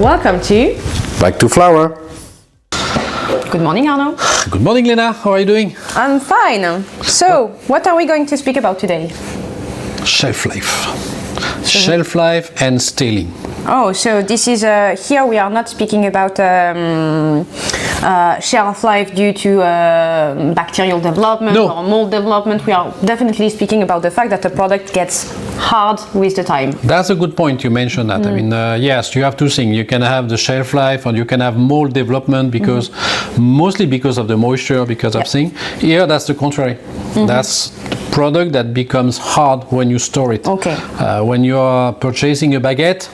Welcome to Back to Flour. Good morning, Arnaud. Good morning, Lena. How are you doing? I'm fine. So, what are we going to speak about today? Shelf life. Shelf life and staling. Oh, so this is here we are not speaking about shelf life due to bacterial development or mold development. We are definitely speaking about the fact that the product gets hard with the time. That's a good point. You mentioned that. I mean, yes, you have two things. You can have the shelf life, or you can have mold development because mostly because of the moisture, because of things. Here, that's the contrary. That's product that becomes hard when you store it. Okay. When you are purchasing a baguette,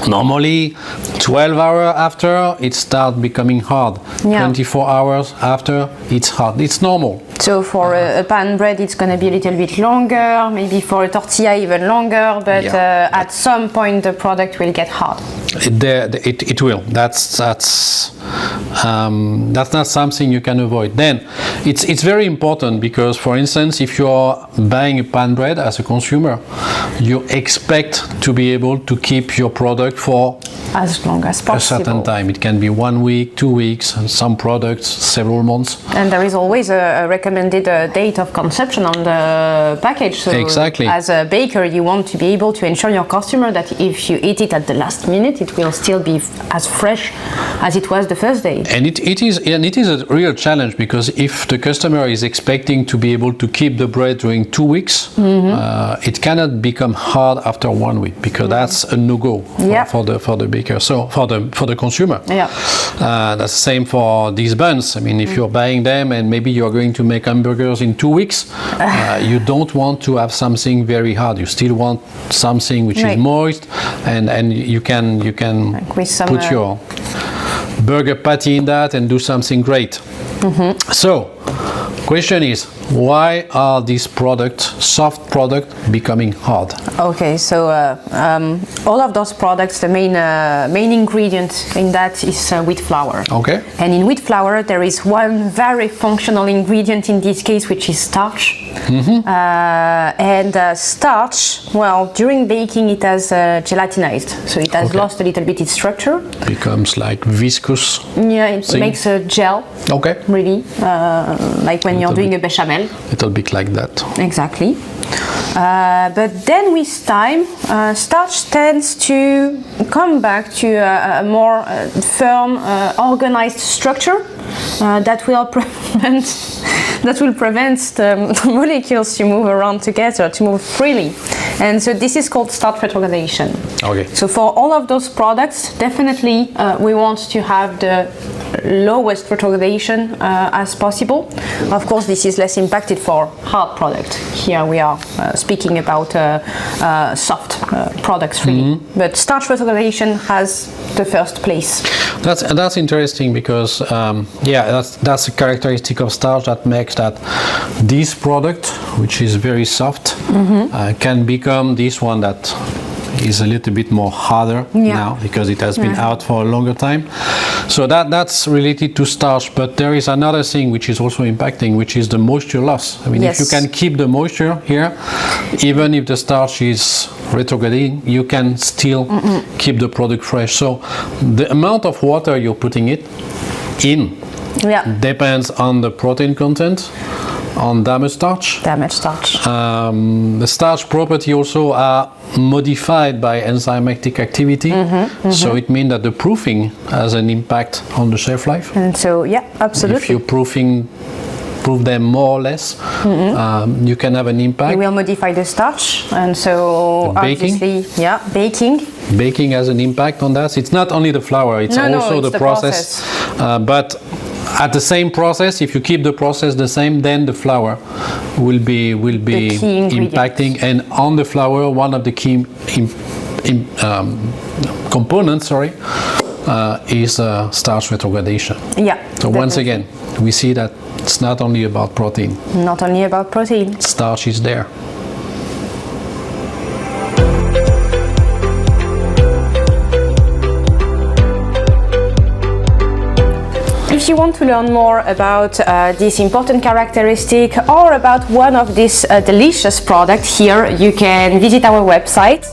normally 12 hours after it starts becoming hard. 24 hours after it's hard. It's normal. So for a pan bread it's going to be a little bit longer, maybe for a tortilla even longer, but at some point the product will get hard. It will. That's not something you can avoid. Then it's very important because, for instance, if you are buying a pan bread as a consumer, you expect to be able to keep your product for as long as possible. A certain time. It can be 1 week, 2 weeks, and some products several months. And there is always a recommended date of consumption on the package. So exactly. As a baker, you want to be able to ensure your customer that if you eat it at the last minute, it will still be as fresh as it was the first day. And it is a real challenge because if the customer is expecting to be able to keep the bread during 2 weeks, it cannot become hard after 1 week because that's a no-go for the baker. So for the consumer. That's the same for these buns. I mean, if you're buying them and maybe you're going to make hamburgers in 2 weeks, you don't want to have something very hard. You still want something which is moist, and you can put your burger patty in that and do something great. So, question is, why are these soft products becoming hard? Okay, so all of those products, the main ingredient in that is wheat flour. Okay. And in wheat flour, there is one very functional ingredient in this case, which is starch. Starch, well, during baking, it has gelatinized, so it has lost a little bit its structure. Becomes like viscous. Yeah, it makes a gel. Okay. Really, like when you're doing a bechamel. Little bit like that. Exactly. But then with time, starch tends to come back to a more firm, organized structure that will prevent the molecules to move around together, to move freely. And so this is called starch retrogradation. Okay. So for all of those products, definitely we want to have the lowest retrogradation as possible. Of course, this is less impacted for hard product. Here we are speaking about soft products, really. But starch retrogradation has the first place. That's interesting because that's a characteristic of starch that makes that this product, which is very soft, can become this one that is a little bit more harder now because it has been out for a longer time. So that's related to starch, but there is another thing which is also impacting, which is the moisture loss. I mean, if you can keep the moisture here, even if the starch is retrograding, you can still keep the product fresh. So the amount of water you're putting it in depends on the protein content, on damaged starch. The starch property also are modified by enzymatic activity, so it means that the proofing has an impact on the shelf life. And so, absolutely. If you proof them more or less, you can have an impact. You will modify the starch, and so obviously, baking. Baking has an impact on that. It's not only the flour; it's also the process. But at the same process, if you keep the process the same, then the flour will be impacting. And on the flour, one of the key components, is starch retrogradation. So once again, we see that it's not only about protein. Not only about protein. Starch is there. If you want to learn more about this important characteristic or about one of these delicious products here, you can visit our website